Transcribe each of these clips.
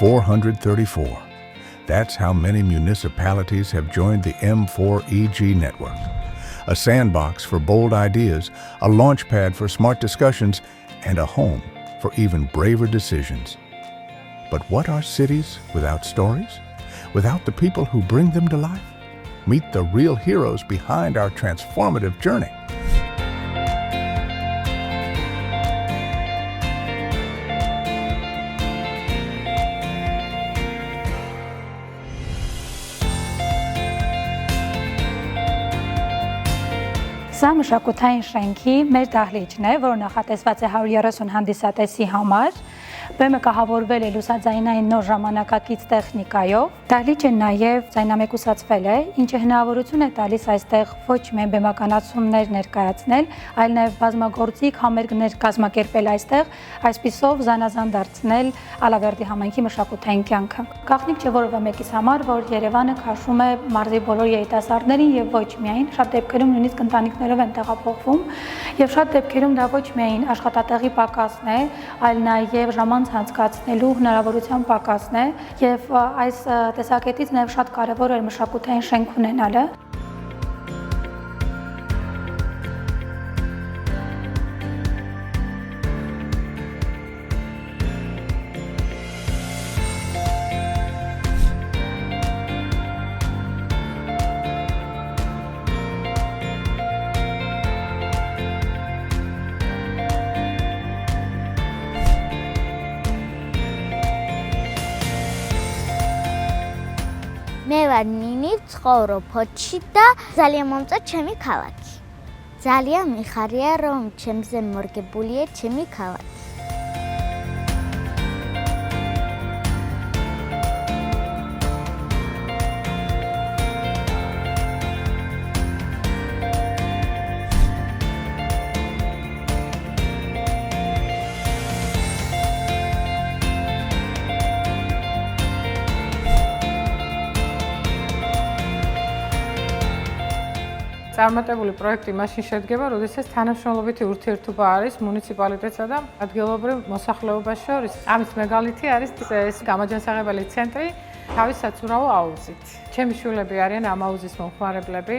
434. That's how many municipalities have joined the M4EG network. A sandbox for bold ideas, a launchpad for smart discussions, and a home for even braver decisions. But what are cities without stories? Without the people who bring them to life? Meet the real heroes behind our transformative journey. Սա մշակութային շենքի մեր դահլիճն է, որը նախատեսված է 130 հանդիսատեսի համար։ Բեմը կահավորվել է լուսաձայնային նոր ժամանակակից տեխնիկայով։ Դահլիճը նաև ձայնամեկուսացվել է, ինչը հնարավորություն է տալիս այստեղ ոչ միայն բեմականացումներ ներկայացնել, այլ նաև բազմագործիկ համերգներ կազմակերպել այստեղ, այսպիսով զանազան դարձնել Ալավերդի համայնքի մշակութային կյանքը։ Գաղտնիք չէ որևէ մեկիս համար, որ Երևանը քաշում է մարզի բոլոր երիտասարդներին եւ ոչ միայն, շատ դեպքերում նույնիսկ ընտանիքներով են տեղափոխվում, եւ շատ դեպքերում դա ոչ միայն աշխատատեղի պակասն է, այլ նաև ժամանց հանցկացնելու հնարավորության պակասն է եւ այս տեսակետից նաեւ շատ կարեւոր է մշակութային շենք ունենալը։ მე ვარ ნინი, ვცხოვრობ ფოთში და ძალიან მომწონს ჩემი ქალაქი. ძალიან მიხარია, რომ ჩემზე მორგებულია ჩემი ქალაქი. წარმატებული პროექტი მაშინ შედგება, როდესაც თანამშრომლობითი ურთიერთობა არის მუნიციპალიტეტსა და ადგილობრივ მოსახლეობას შორის. ამის მეგალითი არის ეს გამაჯანსაღებელი ცენტრი თავის საცურაო აუზით. ჩემი შვილები არიან ამ აუზის მომხმარებლები.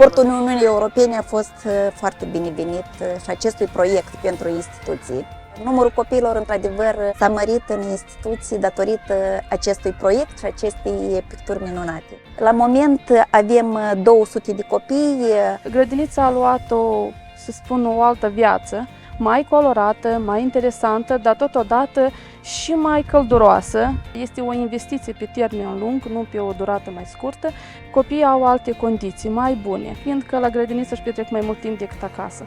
Suportul Uniunii Europene a fost foarte binevenit și acestui proiect pentru instituții. Numărul copiilor, într-adevăr, s-a mărit în instituții datorită acestui proiect și acestei picturi minunate. La moment avem 200 de copii. Grădinița a luat să spun, o altă viață, mai colorată, mai interesantă, dar totodată și mai călduroasă. Este o investiție pe termen lung, nu pe o durată mai scurtă. Copiii au alte condiții mai bune, fiindcă la grădiniță își petrec mai mult timp decât acasă.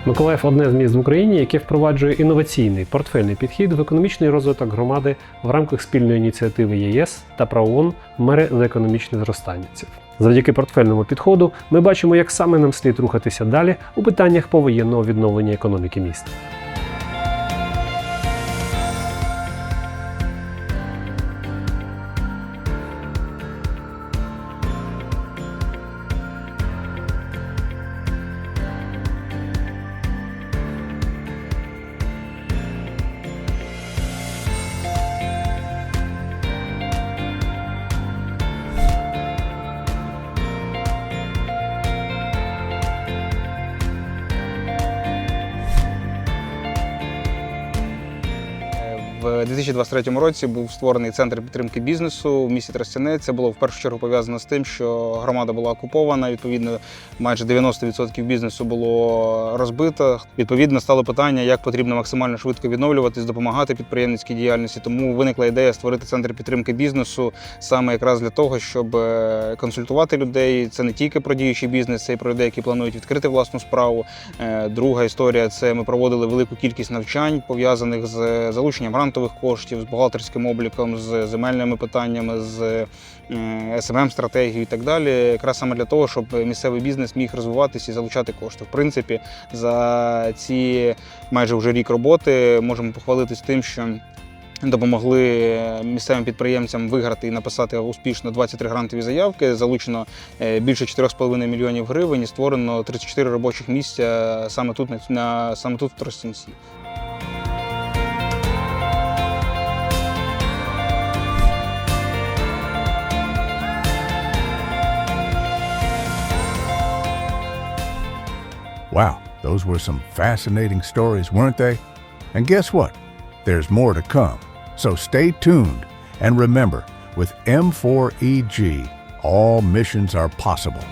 Миколаїв – одне з міст в Україні, яке впроваджує інноваційний портфельний підхід в економічний розвиток громади в рамках спільної ініціативи ЄС та ПРООН «Мери за економічне зростання». Завдяки портфельному підходу ми бачимо, як саме нам слід рухатися далі у питаннях повоєнного відновлення економіки міста. В 2023 році був створений центр підтримки бізнесу в місті Тростяне. Це було в першу чергу пов'язано з тим, що громада була окупована, відповідно, майже 90% бізнесу було розбито. Відповідно, стало питання, як потрібно максимально швидко відновлюватись, допомагати підприємницькій діяльності. Тому виникла ідея створити центр підтримки бізнесу саме якраз для того, щоб консультувати людей. Це не тільки про діючий бізнес, це і про людей, які планують відкрити власну справу. Друга історія – це ми проводили велику кількість навчань, пов'язаних з залученням грантових коштів, з бухгалтерським обліком, з земельними питаннями, з СММ-стратегією і так далі. Якраз саме для того, щоб місцевий бізнес міг розвиватися і залучати кошти. В принципі, за ці майже вже рік роботи можемо похвалитись тим, що допомогли місцевим підприємцям виграти і написати успішно 23 грантові заявки, залучено більше 4,5 мільйонів гривень і створено 34 робочих місця саме тут в Тростянці. Wow, those were some fascinating stories, weren't they? And guess what? There's more to come. So stay tuned. And remember, with M4EG, all missions are possible.